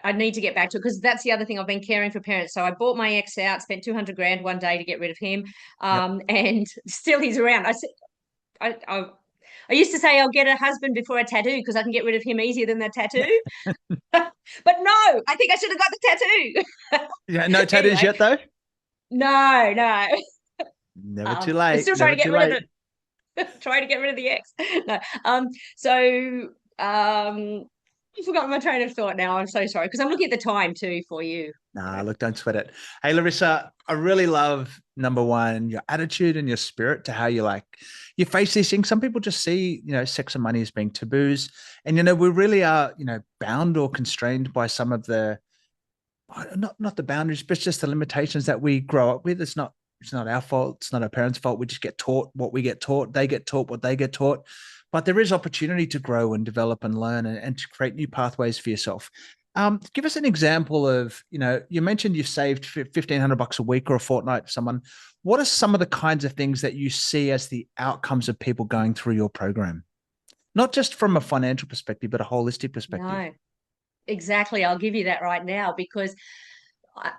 I need to get back to it because that's the other thing. I've been caring for parents. So I bought my ex out, spent 200 grand one day to get rid of him. Yep. And still he's around. I said, I used to say I'll get a husband before a tattoo because I can get rid of him easier than that tattoo. But no, I think I should have got the tattoo. Yeah. No tattoos Anyway, yet, though. no. Never too I'm late. still trying Never to get too rid of late. it. Trying to get rid of the ex. No. So I've forgotten my train of thought now. I'm so sorry because I'm looking at the time too for you. Nah, look, don't sweat it. Hey, Larissa, I really love number one, your attitude and your spirit to how you face these things. Some people just see, sex and money as being taboos. And, we really are, bound or constrained by some of the, not the boundaries, but just the limitations that we grow up with. It's not our fault. It's not our parents' fault. We just get taught what we get taught. They get taught what they get taught. But there is opportunity to grow and develop and learn and to create new pathways for yourself. Give us an example of, you mentioned you've saved $1,500 a week or a fortnight for someone. What are some of the kinds of things that you see as the outcomes of people going through your program? Not just from a financial perspective, but a holistic perspective. No, exactly. I'll give you that right now because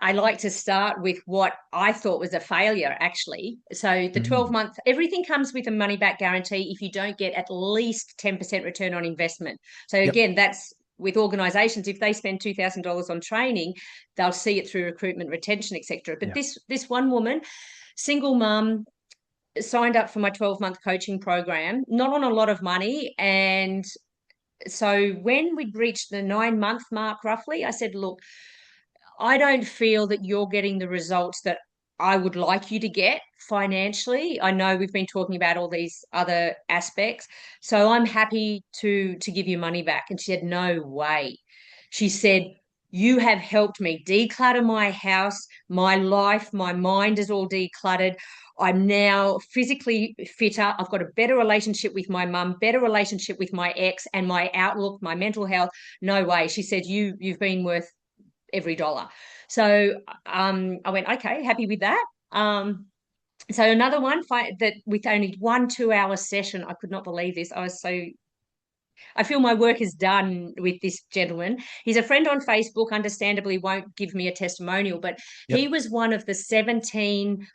I like to start with what I thought was a failure, actually. So the 12 Mm. month, everything comes with a money back guarantee if you don't get at least 10% return on investment. So Yep. again, that's with organizations, if they spend $2,000 on training, they'll see it through recruitment, retention, etc. But Yeah. this one woman, single mum, signed up for my 12-month coaching program, not on a lot of money. And so when we'd reached the 9-month mark, roughly, I said, look, I don't feel that you're getting the results that I would like you to get financially. I know we've been talking about all these other aspects. So I'm happy to give you money back. And she said, no way. She said, you have helped me declutter my house, my life, my mind is all decluttered. I'm now physically fitter. I've got a better relationship with my mum, better relationship with my ex, and my outlook, my mental health. No way. She said, you've been worth every dollar. So I went, okay, happy with that. So another one that with only 1 2 hour session, I could not believe this. I was so I feel my work is done with this gentleman. He's a friend on Facebook, understandably won't give me a testimonial, but Yep. he was one of the 17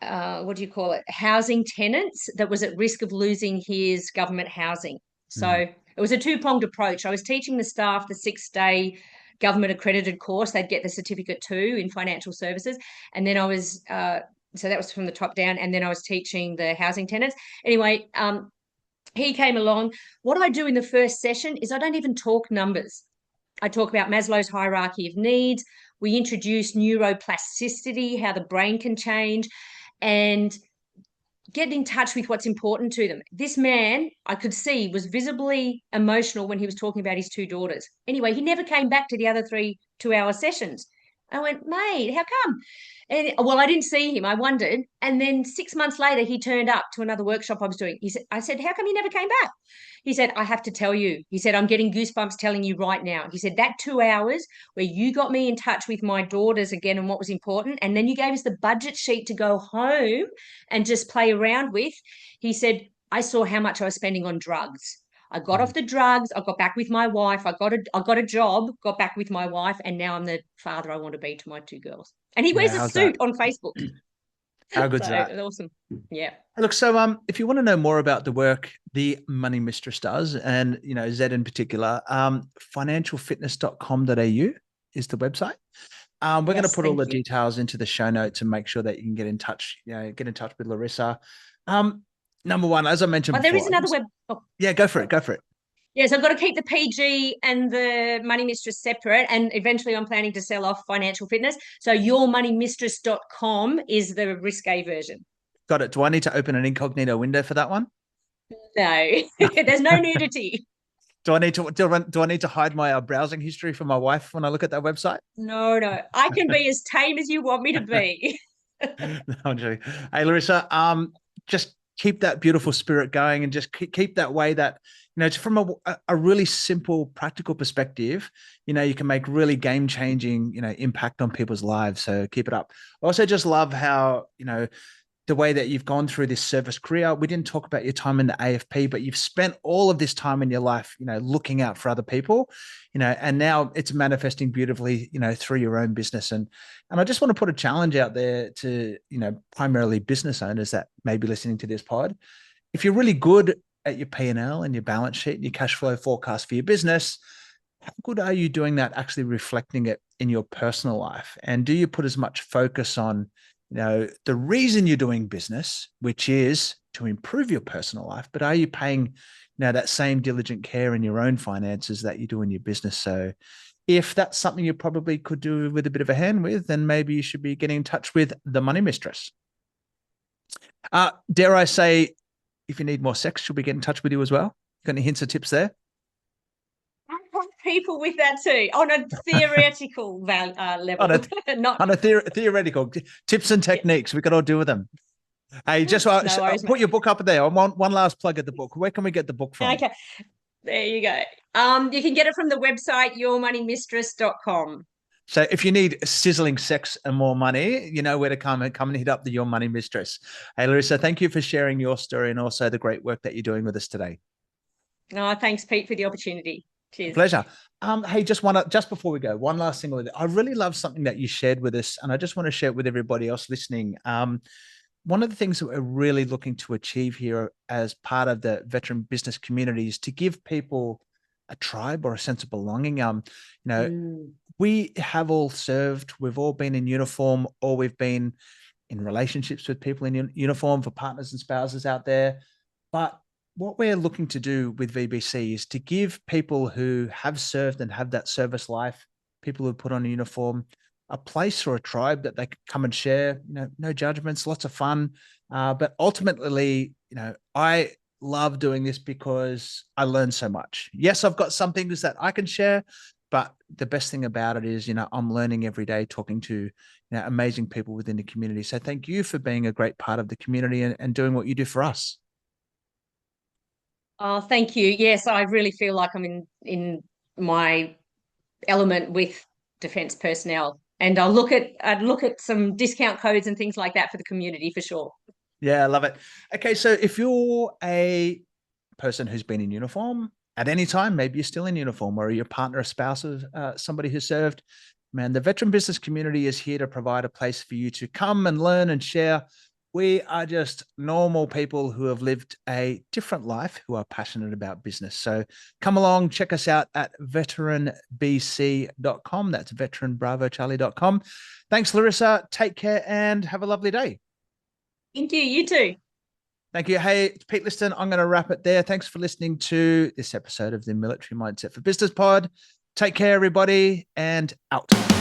what do you call it, housing tenants that was at risk of losing his government housing. So Mm. it was a two-pronged approach. I was teaching the staff the 6-day government accredited course. They'd get the certificate too in financial services. And then I was, so that was from the top down. And then I was teaching the housing tenants. Anyway, he came along. What I do in the first session is I don't even talk numbers. I talk about Maslow's hierarchy of needs. We introduce neuroplasticity, how the brain can change, and get in touch with what's important to them. This man, I could see, was visibly emotional when he was talking about his two daughters. Anyway, he never came back to the other 3 2-hour sessions. I went, mate, how come? And well, I didn't see him. I wondered. And then 6 months later, he turned up to another workshop I was doing. I said, how come you never came back? He said, I have to tell you. He said, I'm getting goosebumps telling you right now. He said, that 2 hours where you got me in touch with my daughters again and what was important, and then you gave us the budget sheet to go home and just play around with. He said, I saw how much I was spending on drugs. I got off the drugs. I got back with my wife. I got a job, got back with my wife, and now I'm the father I want to be to my 2 girls. And he wears Yeah, a how's suit that? on Facebook. How good's So that? awesome. Yeah. Look, so if you want to know more about the work the Money Mistress does, and Zed in particular, financialfitness.com.au is the website. We're going to Yes, put all thank the you. details into the show notes and make sure that you can get in touch, get in touch with Larissa. Number one, as I mentioned Oh, there is before, another web. Oh, yeah, go for it. Go for it. yes, I've got to keep the PG and the Money Mistress separate. And eventually I'm planning to sell off Financial Fitness. So yourmoneymistress.com is the risque version. Got it. Do I need to open an incognito window for that one? No, there's no nudity. Do I need to hide my browsing history for my wife when I look at that website? No, no. I can be as tame as you want me to be. No, I'm joking. Hey, Larissa, just keep that beautiful spirit going and just keep that way that, it's from a really simple, practical perspective, you can make really game changing, impact on people's lives. So keep it up. I also just love how, the way that you've gone through this service career. We didn't talk about your time in the AFP, but you've spent all of this time in your life, looking out for other people, and now it's manifesting beautifully, through your own business. And I just want to put a challenge out there to, primarily business owners that may be listening to this pod. If you're really good at your P&L and your balance sheet and your cash flow forecast for your business, how good are you doing that, actually reflecting it in your personal life? And do you put as much focus on, the reason you're doing business, which is to improve your personal life, but are you paying, that same diligent care in your own finances that you do in your business? So if that's something you probably could do with a bit of a hand with, then maybe you should be getting in touch with the Money Mistress. Dare I say, if you need more sex, she'll be getting in touch with you as well. Got any hints or tips there? I want people with that too, on a theoretical level, not on a theoretical tips and techniques. We can all do with them. Hey, just no worries, put mate. your book up there. I want one last plug at the book. Where can we get the book from? Okay, there you go. You can get it from the website yourmoneymistress.com. So if you need sizzling sex and more money, you know where to come and hit up the Your Money Mistress. Hey, Larissa, thank you for sharing your story and also the great work that you're doing with us today. Oh, thanks, Pete, for the opportunity. Cheers. Pleasure. Hey, just before we go, one last thing with it. I really love something that you shared with us, and I just want to share it with everybody else listening. One of the things that we're really looking to achieve here as part of the veteran business community is to give people a tribe or a sense of belonging. We have all served, we've all been in uniform, or we've been in relationships with people in uniform, for partners and spouses out there. But what we're looking to do with VBC is to give people who have served and have that service life, people who put on a uniform, a place or a tribe that they can come and share, no judgments, lots of fun. But ultimately, I love doing this because I learn so much. Yes, I've got some things that I can share, but the best thing about it is, I'm learning every day, talking to, amazing people within the community. So thank you for being a great part of the community and doing what you do for us. Oh, thank you. Yes, I really feel like I'm in my element with defence personnel, and I'd look at some discount codes and things like that for the community for sure. Yeah, I love it. Okay, so if you're a person who's been in uniform at any time. Maybe you're still in uniform, or your partner or spouse of somebody who served. Man, the veteran business community is here to provide a place for you to come and learn and share. We are just normal people who have lived a different life, who are passionate about business. So come along, check us out at veteranbc.com. That's veteranbravocharlie.com. Thanks, Larissa. Take care and have a lovely day. Thank you. You too. Thank you. Hey, it's Pete Liston. I'm going to wrap it there. Thanks for listening to this episode of the Military Mindset for Business Pod. Take care, everybody, and out.